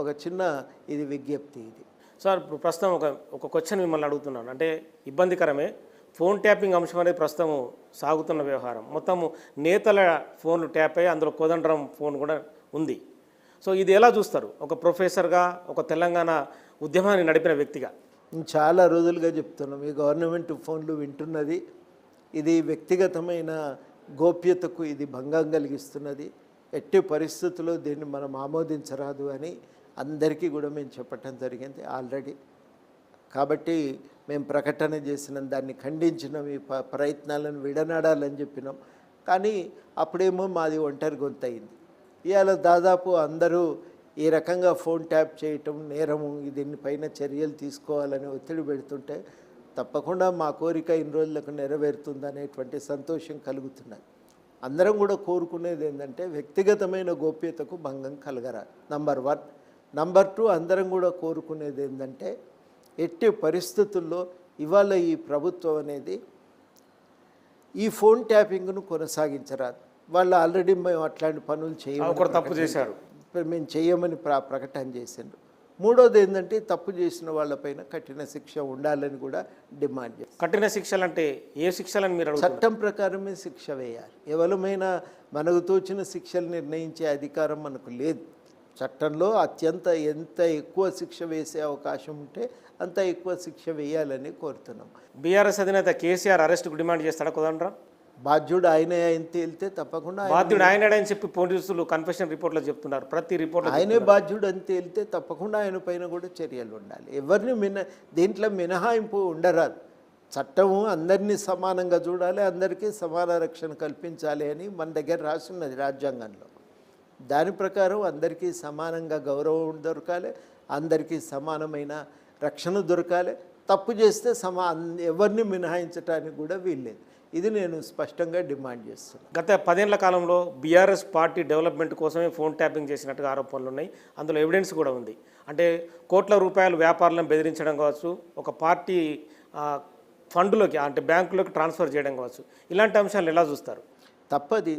ఒక చిన్న ఇది విజ్ఞప్తి ఇది. సార్ ఇప్పుడు ప్రస్తుతం ఒక క్వశ్చన్ మిమ్మల్ని అడుగుతున్నాను. అంటే ఇబ్బందికరమే, ఫోన్ ట్యాపింగ్ అంశం అనేది ప్రస్తుతం సాగుతున్న వ్యవహారం. మొత్తము నేతల ఫోన్లు ట్యాప్ అయ్యి అందులో కోదండరాం ఫోన్ కూడా ఉంది. సో ఇది ఎలా చూస్తారు ఒక ప్రొఫెసర్గా, ఒక తెలంగాణ ఉద్యమాన్ని నడిపిన వ్యక్తిగా? చాలా రోజులుగా చెప్తున్నాం, ఈ గవర్నమెంట్ ఫోన్లు వింటున్నది, ఇది వ్యక్తిగతమైన గోప్యతకు ఇది భంగం కలిగిస్తున్నది, ఎట్టి పరిస్థితుల్లో దీన్ని మనం ఆమోదించరాదు అని అందరికీ కూడా మేము చెప్పటం జరిగింది ఆల్రెడీ. కాబట్టి మేము ప్రకటన చేసినాం, దాన్ని ఖండించినాం, ఈ ప్రయత్నాలను విడనాడాలని చెప్పినాం. కానీ అప్పుడేమో మాది ఒంటరి గొంతు అయింది. ఇవాళ దాదాపు అందరూ ఈ రకంగా ఫోన్ ట్యాప్ చేయటం నేరము, దీనిపైన చర్యలు తీసుకోవాలని ఒత్తిడి పెడుతుంటే తప్పకుండా మా కోరిక ఇన్ని రోజులకు నెరవేరుతుందనేటువంటి సంతోషం కలుగుతున్నది. అందరం కూడా కోరుకునేది ఏంటంటే వ్యక్తిగతమైన గోప్యతకు భంగం కలగరాదు, నంబర్ 1. నంబర్ 2, అందరం కూడా కోరుకునేది ఏంటంటే ఎట్టి పరిస్థితుల్లో ఇవాళ ఈ ప్రభుత్వం అనేది ఈ ఫోన్ ట్యాపింగ్ను కొనసాగించరాదు. వాళ్ళు ఆల్రెడీ మేము అట్లాంటి పనులు తప్పు చేశారు, మేము చేయమని ప్రకటన చేసిండ్రు. మూడోది ఏంటంటే తప్పు చేసిన వాళ్ళపైన కఠిన శిక్ష ఉండాలని కూడా డిమాండ్ చేస్తారు. కఠిన శిక్షలు అంటే ఏ శిక్షలని మీరు అడుగుతున్నారు? చట్టం ప్రకారమే శిక్ష వేయాలి. ఎవరమైనా మనకు తోచిన శిక్షలు నిర్ణయించే అధికారం మనకు లేదు. చట్టంలో ఎంత ఎక్కువ శిక్ష వేసే అవకాశం ఉంటే అంత ఎక్కువ శిక్ష వేయాలని కోరుతున్నాం. బీఆర్ఎస్ అధినేత కేసీఆర్ అరెస్ట్కు డిమాండ్ చేస్తాడా కోదండరాం? బాధ్యుడు ఆయనే ఆయన తేలితే తప్పకుండా బాధ్యుడు ఆయనని చెప్పి పోలీసులు కన్ఫెషన్ రిపోర్ట్లో చెప్తున్నారు. ప్రతి రిపోర్ట్ ఆయనే బాధ్యుడు అని తేలితే తప్పకుండా ఆయన పైన కూడా చర్యలు ఉండాలి. ఎవరిని దీంట్లో మినహాయింపు ఉండరాదు. చట్టము అందరినీ సమానంగా చూడాలి, అందరికీ సమాన రక్షణ కల్పించాలి అని మన దగ్గర రాసున్నది రాజ్యాంగంలో. దాని ప్రకారం అందరికీ సమానంగా గౌరవం దొరకాలి, అందరికీ సమానమైన రక్షణ దొరకాలి. తప్పు చేస్తే ఎవరిని మినహాయించడానికి కూడా వీల్లేదు. ఇది నేను స్పష్టంగా డిమాండ్ చేస్తున్నాను. గత 10 ఏళ్ల కాలంలో బీఆర్ఎస్ పార్టీ డెవలప్మెంట్ కోసమే ఫోన్ ట్యాపింగ్ చేసినట్టుగా ఆరోపణలు ఉన్నాయి. అందులో ఎవిడెన్స్ కూడా ఉంది. అంటే కోట్ల రూపాయలు వ్యాపారులను బెదిరించడం కావచ్చు, ఒక పార్టీ ఫండ్లోకి అంటే బ్యాంకులోకి ట్రాన్స్ఫర్ చేయడం కావచ్చు, ఇలాంటి అంశాలు ఎలా చూస్తారు? తప్పది.